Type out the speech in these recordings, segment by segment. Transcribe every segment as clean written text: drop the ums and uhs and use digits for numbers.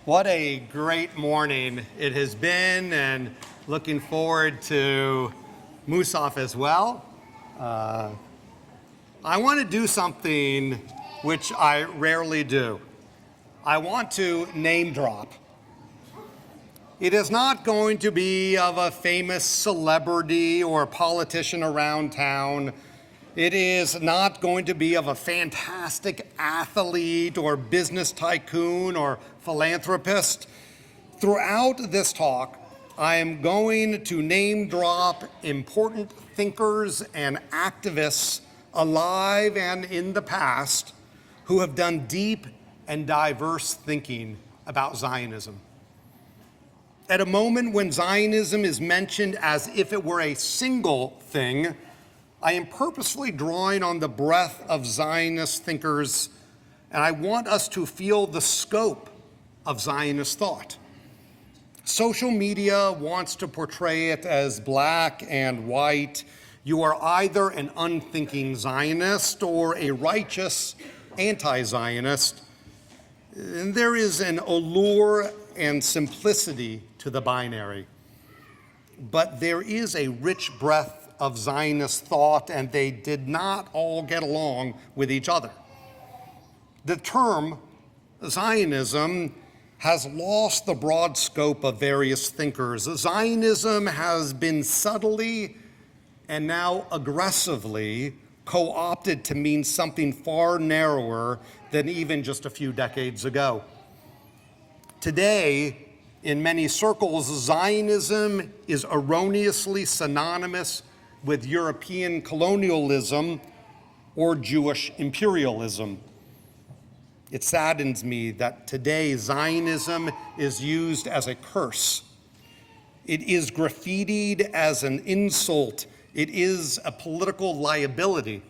What a great morning it has been, and looking forward to Musaf as well. I want to do something which I rarely do. I want to name drop. It is not going to be of a famous celebrity or politician around town. It is not going to be of a fantastic athlete or business tycoon or philanthropist. Throughout this talk, I am going to name drop important thinkers and activists alive and in the past who have done deep and diverse thinking about Zionism. At a moment when Zionism is mentioned as if it were a single thing, I am purposefully drawing on the breadth of Zionist thinkers, and I want us to feel the scope of Zionist thought. Social media wants to portray it as black and white. You are either an unthinking Zionist or a righteous anti-Zionist. And there is an allure and simplicity to the binary. But there is a rich breadth of Zionist thought, and they did not all get along with each other. The term Zionism has lost the broad scope of various thinkers. Zionism has been subtly and now aggressively co-opted to mean something far narrower than even just a few decades ago. Today, in many circles, Zionism is erroneously synonymous with European colonialism or Jewish imperialism. It saddens me that today Zionism is used as a curse. It is graffitied as an insult. It is a political liability.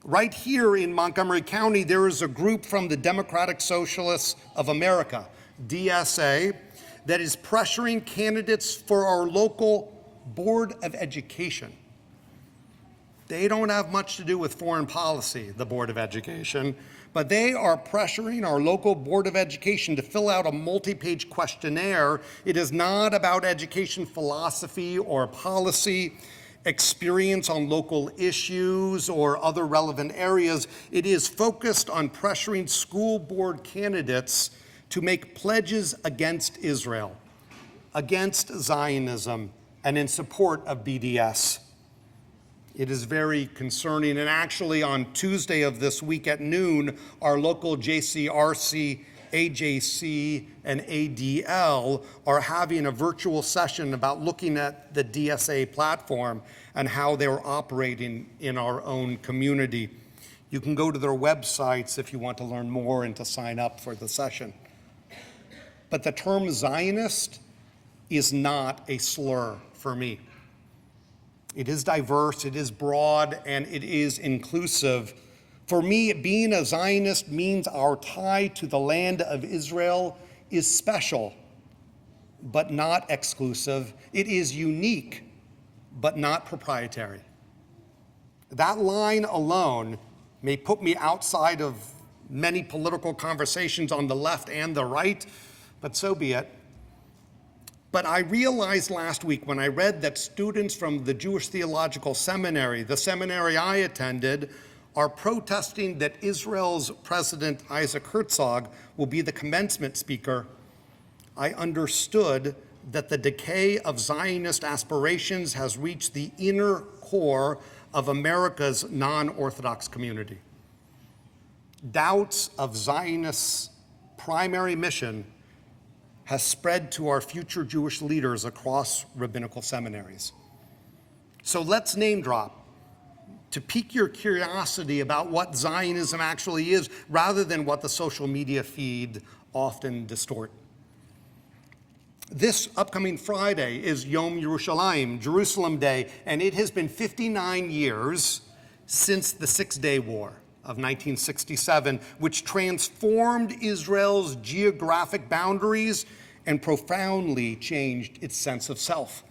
Right here in Montgomery County, there is a group from the Democratic Socialists of America, DSA, that is pressuring candidates for our local Board of Education. They don't have much to do with foreign policy, the Board of Education, but they are pressuring our local Board of Education to fill out a multi-page questionnaire. It is not about education philosophy or policy, experience on local issues or other relevant areas. It is focused on pressuring school board candidates to make pledges against Israel, against Zionism, and in support of BDS. It is very concerning, and actually on Tuesday of this week at noon, our local JCRC, AJC, and ADL are having a virtual session about looking at the DSA platform and how they're operating in our own community. You can go to their websites if you want to learn more and to sign up for the session. But the term Zionist is not a slur for me. It is diverse, it is broad, and it is inclusive. For me, being a Zionist means our tie to the land of Israel is special, but not exclusive. It is unique, but not proprietary. That line alone may put me outside of many political conversations on the left and the right, but so be it. But I realized last week when I read that students from the Jewish Theological Seminary, the seminary I attended, are protesting that Israel's President Isaac Herzog will be the commencement speaker, I understood that the decay of Zionist aspirations has reached the inner core of America's non-Orthodox community. Doubts of Zionists' primary mission has spread to our future Jewish leaders across rabbinical seminaries. So let's name drop to pique your curiosity about what Zionism actually is, rather than what the social media feed often distort. This upcoming Friday is Yom Yerushalayim, Jerusalem Day, and it has been 59 years since the Six-Day War of 1967, which transformed Israel's geographic boundaries and profoundly changed its sense of self.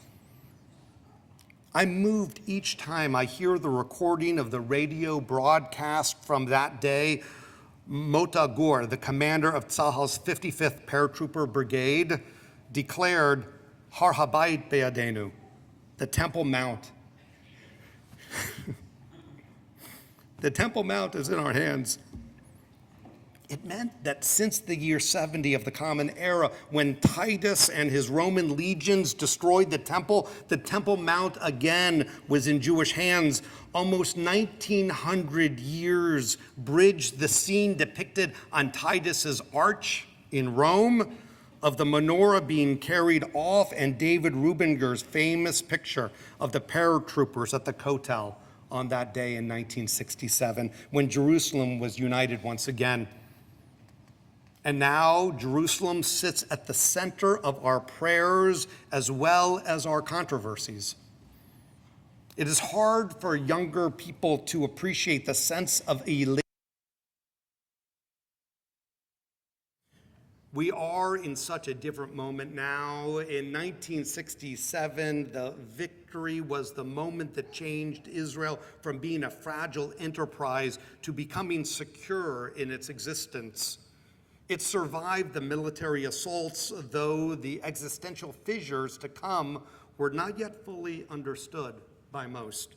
I'm moved each time I hear the recording of the radio broadcast from that day. Mota Gur, the commander of Tsahal's 55th Paratrooper Brigade, declared, Har Habayit Be'adenu, the Temple Mount. The Temple Mount is in our hands. It meant that since the year 70 of the Common Era, when Titus and his Roman legions destroyed the Temple Mount again was in Jewish hands. Almost 1,900 years bridged the scene depicted on Titus's arch in Rome of the menorah being carried off, and David Rubinger's famous picture of the paratroopers at the Kotel on that day in 1967, when Jerusalem was united once again. And now Jerusalem sits at the center of our prayers as well as our controversies. It is hard for younger people to appreciate the sense of elation. We are in such a different moment now. In 1967, the victory was the moment that changed Israel from being a fragile enterprise to becoming secure in its existence. It survived the military assaults, though the existential fissures to come were not yet fully understood by most.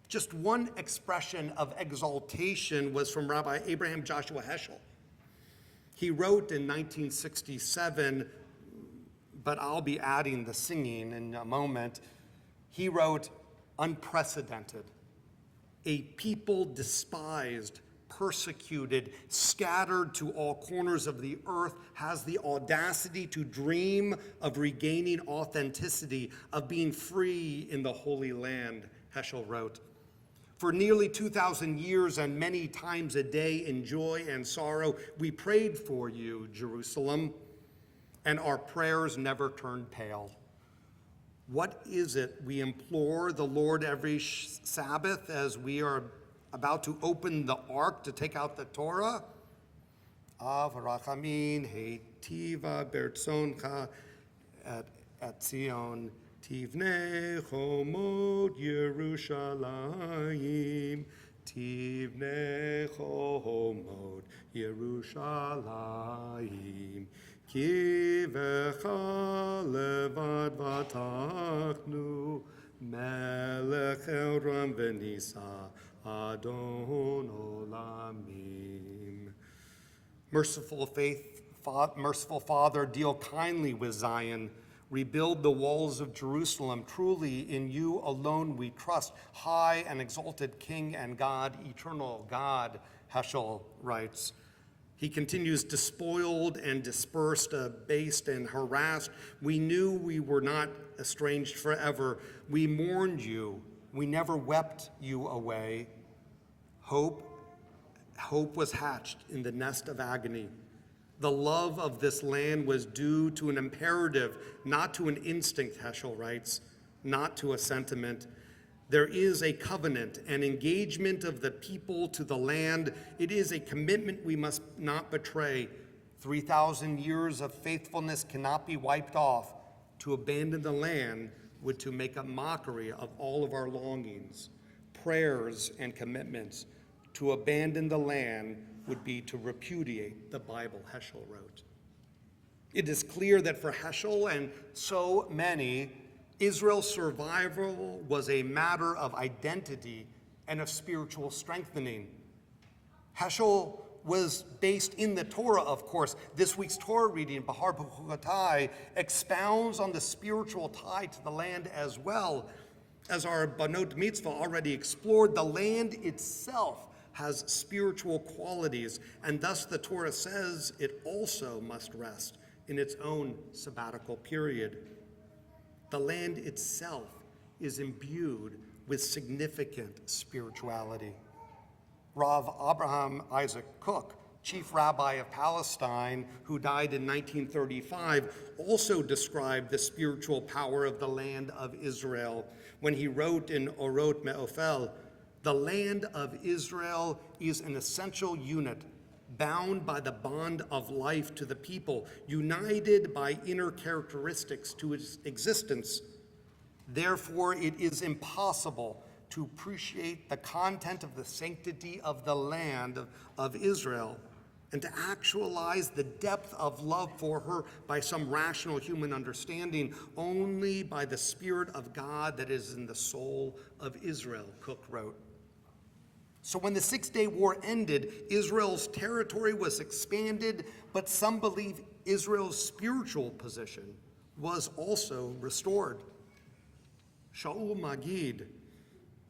Just one expression of exaltation was from Rabbi Abraham Joshua Heschel. He wrote in 1967, but I'll be adding the singing in a moment. He wrote, unprecedented, a people despised, persecuted, scattered to all corners of the earth, has the audacity to dream of regaining authenticity, of being free in the Holy Land, Heschel wrote. For nearly 2,000 years and many times a day in joy and sorrow, we prayed for you, Jerusalem, and our prayers never turned pale. What is it we implore the Lord every Sabbath as we are about to open the ark to take out the Torah? Av rachamim heitiva bertzoncha et Zion tivnei chomot Yerushalayim, tivnei chomot Yerushalayim, ki vecha levad vatachnu melech Eram v'nisa Adon Olamim. Merciful Father, deal kindly with Zion. Rebuild the walls of Jerusalem. Truly, in you alone we trust. High and exalted King and God, eternal God, Heschel writes. He continues, despoiled and dispersed, abased and harassed. We knew we were not estranged forever. We mourned you. We never wept you away. Hope was hatched in the nest of agony. The love of this land was due to an imperative, not to an instinct, Heschel writes, not to a sentiment. There is a covenant, an engagement of the people to the land. It is a commitment we must not betray. 3,000 years of faithfulness cannot be wiped off. To abandon the land would to make a mockery of all of our longings, prayers, and commitments. To abandon the land would be to repudiate the Bible, Heschel wrote. It is clear that for Heschel and so many, Israel's survival was a matter of identity and of spiritual strengthening. Heschel was based in the Torah, of course. This week's Torah reading, Bahar B'chukotai, expounds on the spiritual tie to the land as well. As our Banot Mitzvah already explored, the land itself has spiritual qualities, and thus the Torah says it also must rest in its own sabbatical period. The land itself is imbued with significant spirituality. Rav Abraham Isaac Kook, chief rabbi of Palestine, who died in 1935, also described the spiritual power of the land of Israel when he wrote in Orot Me'ofel, the land of Israel is an essential unit, bound by the bond of life to the people, united by inner characteristics to its existence. Therefore, it is impossible to appreciate the content of the sanctity of the land of Israel, and to actualize the depth of love for her by some rational human understanding only by the Spirit of God that is in the soul of Israel, Cook wrote. So when the Six-Day War ended, Israel's territory was expanded, but some believe Israel's spiritual position was also restored. Shaul Magid,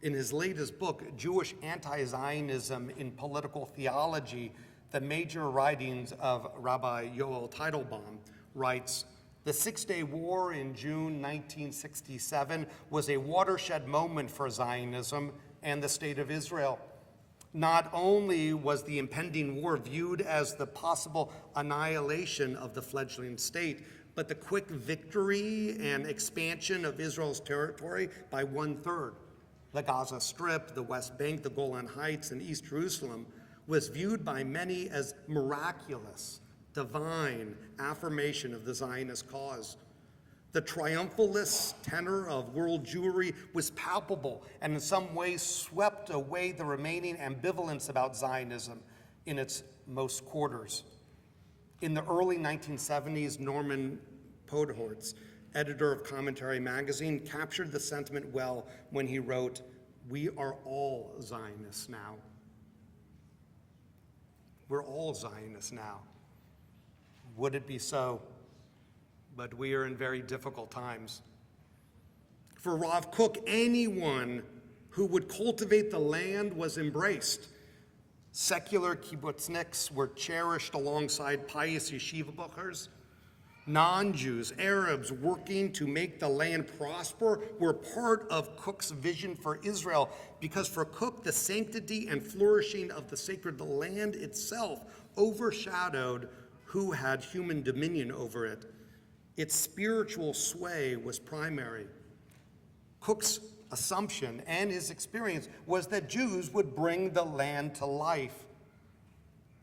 in his latest book, Jewish Anti-Zionism in Political Theology, the major writings of Rabbi Yoel Teitelbaum, writes, the Six-Day War in June 1967 was a watershed moment for Zionism and the State of Israel. Not only was the impending war viewed as the possible annihilation of the fledgling state, but the quick victory and expansion of Israel's territory by 1/3, the Gaza Strip, the West Bank, the Golan Heights, and East Jerusalem, was viewed by many as miraculous, divine affirmation of the Zionist cause. The triumphalist tenor of world Jewry was palpable and in some ways swept away the remaining ambivalence about Zionism in its most quarters. In the early 1970s, Norman Podhoretz, editor of Commentary magazine, captured the sentiment well when he wrote, "We are all Zionists now." We're all Zionists now. Would it be so? But we are in very difficult times. For Rav Kook, anyone who would cultivate the land was embraced. Secular kibbutzniks were cherished alongside pious yeshiva buchers. Non-Jews, Arabs working to make the land prosper were part of Kook's vision for Israel, because for Kook, the sanctity and flourishing of the sacred land itself overshadowed who had human dominion over it. Its spiritual sway was primary. Kook's assumption and his experience was that Jews would bring the land to life.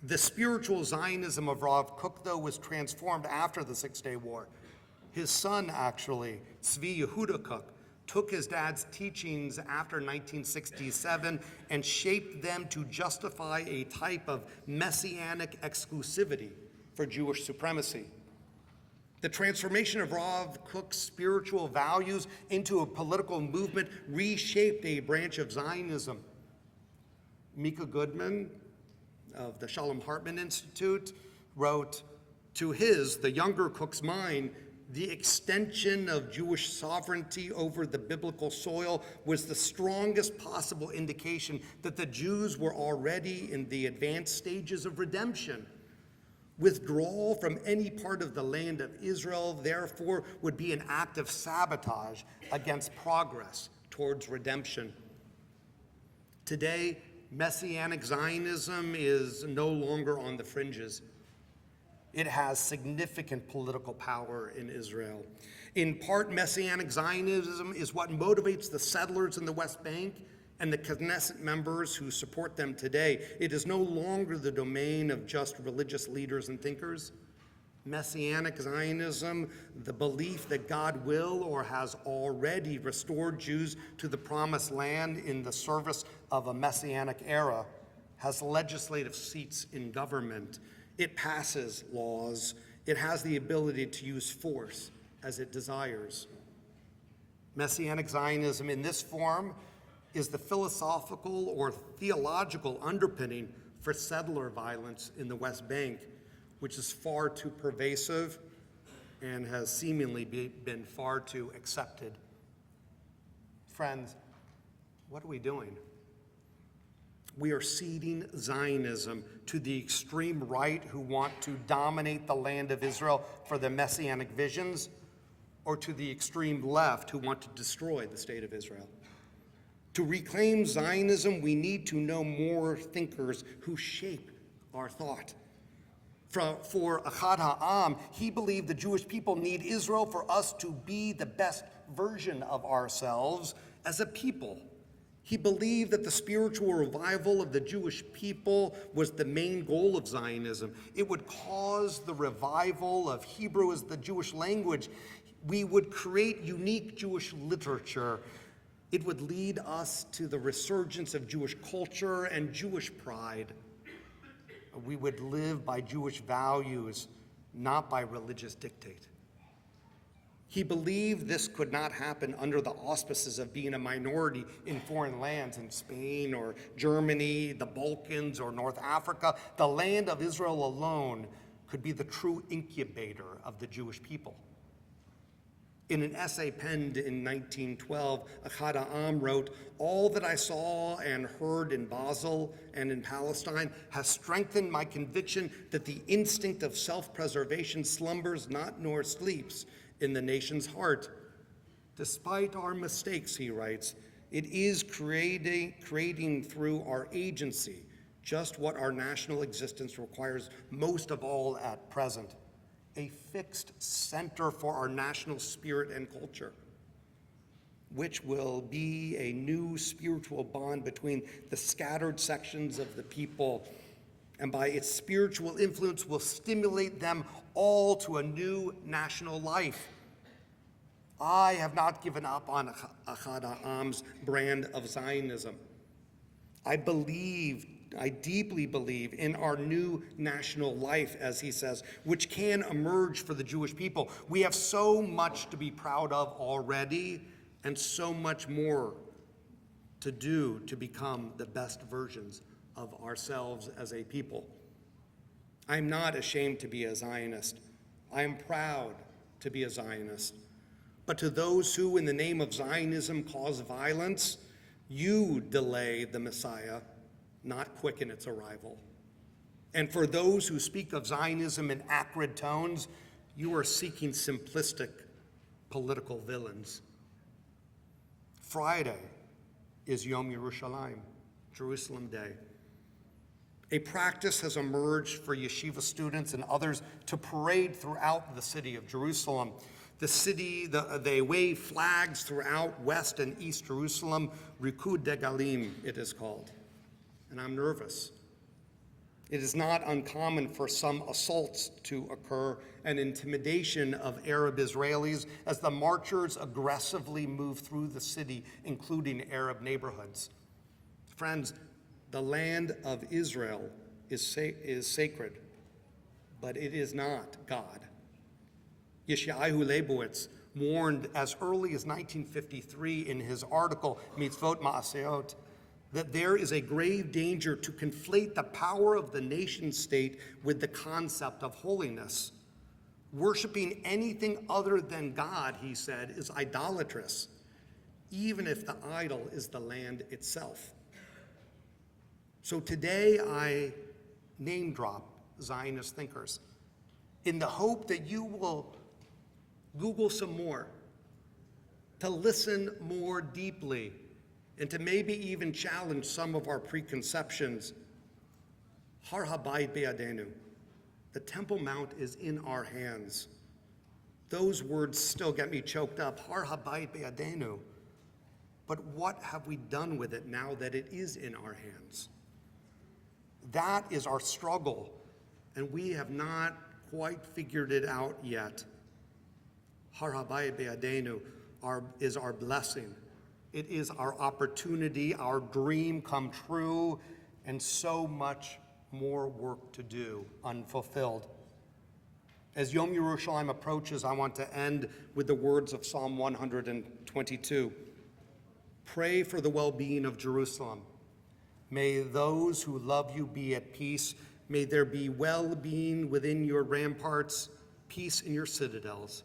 The spiritual Zionism of Rav Kook, though, was transformed after the Six-Day War. His son, actually, Tzvi Yehuda Kook, took his dad's teachings after 1967 and shaped them to justify a type of messianic exclusivity for Jewish supremacy. The transformation of Rav Kook's spiritual values into a political movement reshaped a branch of Zionism. Mika Goodman of the Shalom Hartman Institute wrote, to his, the younger Kook's mind, the extension of Jewish sovereignty over the biblical soil was the strongest possible indication that the Jews were already in the advanced stages of redemption. Withdrawal from any part of the land of Israel, therefore, would be an act of sabotage against progress towards redemption. Today, Messianic Zionism is no longer on the fringes. It has significant political power in Israel. In part, Messianic Zionism is what motivates the settlers in the West Bank and the Knesset members who support them today. It is no longer the domain of just religious leaders and thinkers. Messianic Zionism, the belief that God will or has already restored Jews to the promised land in the service of a messianic era, has legislative seats in government. It passes laws. It has the ability to use force as it desires. Messianic Zionism in this form is the philosophical or theological underpinning for settler violence in the West Bank, which is far too pervasive and has seemingly been far too accepted. Friends, what are we doing? We are ceding Zionism to the extreme right who want to dominate the land of Israel for their messianic visions, or to the extreme left who want to destroy the state of Israel. To reclaim Zionism, we need to know more thinkers who shape our thought. For Achad Ha'am, he believed the Jewish people need Israel for us to be the best version of ourselves as a people. He believed that the spiritual revival of the Jewish people was the main goal of Zionism. It would cause the revival of Hebrew as the Jewish language. We would create unique Jewish literature. It would lead us to the resurgence of Jewish culture and Jewish pride. We would live by Jewish values, not by religious dictate. He believed this could not happen under the auspices of being a minority in foreign lands in Spain or Germany, the Balkans or North Africa. The land of Israel alone could be the true incubator of the Jewish people. In an essay penned in 1912, Achad Ha'am wrote, "All that I saw and heard in Basel and in Palestine has strengthened my conviction that the instinct of self-preservation slumbers not nor sleeps in the nation's heart. Despite our mistakes," he writes, "it is creating through our agency just what our national existence requires most of all at present, a fixed center for our national spirit and culture, which will be a new spiritual bond between the scattered sections of the people, and by its spiritual influence will stimulate them all to a new national life. I have not given up on Achad Ha'am's brand of Zionism. I deeply believe in our new national life, as he says, which can emerge for the Jewish people. We have so much to be proud of already and so much more to do to become the best versions of ourselves as a people. I am not ashamed to be a Zionist. I am proud to be a Zionist. But to those who, in the name of Zionism, cause violence, you delay the Messiah, not quicken its arrival. And for those who speak of Zionism in acrid tones, you are seeking simplistic political villains. Friday is Yom Yerushalayim, Jerusalem Day. A practice has emerged for yeshiva students and others to parade throughout the city of Jerusalem. They wave flags throughout West and East Jerusalem, Rikud Degalim, it is called. And I'm nervous. It is not uncommon for some assaults to occur and intimidation of Arab Israelis as the marchers aggressively move through the city, including Arab neighborhoods. Friends, the land of Israel is sacred, but it is not God. Yeshayahu Leibowitz warned as early as 1953 in his article, Mitzvot Ma'aseot, that there is a grave danger to conflate the power of the nation state with the concept of holiness. Worshipping anything other than God, he said, is idolatrous, even if the idol is the land itself. So today I name drop Zionist thinkers in the hope that you will Google some more, to listen more deeply, and to maybe even challenge some of our preconceptions. Har Habayit Be'adenu, the Temple Mount is in our hands. Those words still get me choked up. Har Habayit Be'adenu. But what have we done with it now that it is in our hands? That is our struggle, and we have not quite figured it out yet. Har Habayit Be'adenu is our blessing. It is our opportunity, our dream come true, and so much more work to do, unfulfilled. As Yom Yerushalayim approaches, I want to end with the words of Psalm 122. Pray for the well-being of Jerusalem. May those who love you be at peace. May there be well-being within your ramparts, peace in your citadels.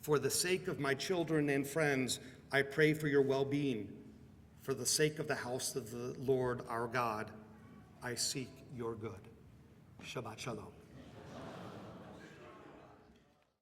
For the sake of my children and friends, I pray for your well-being. For the sake of the house of the Lord our God, I seek your good. Shabbat Shalom.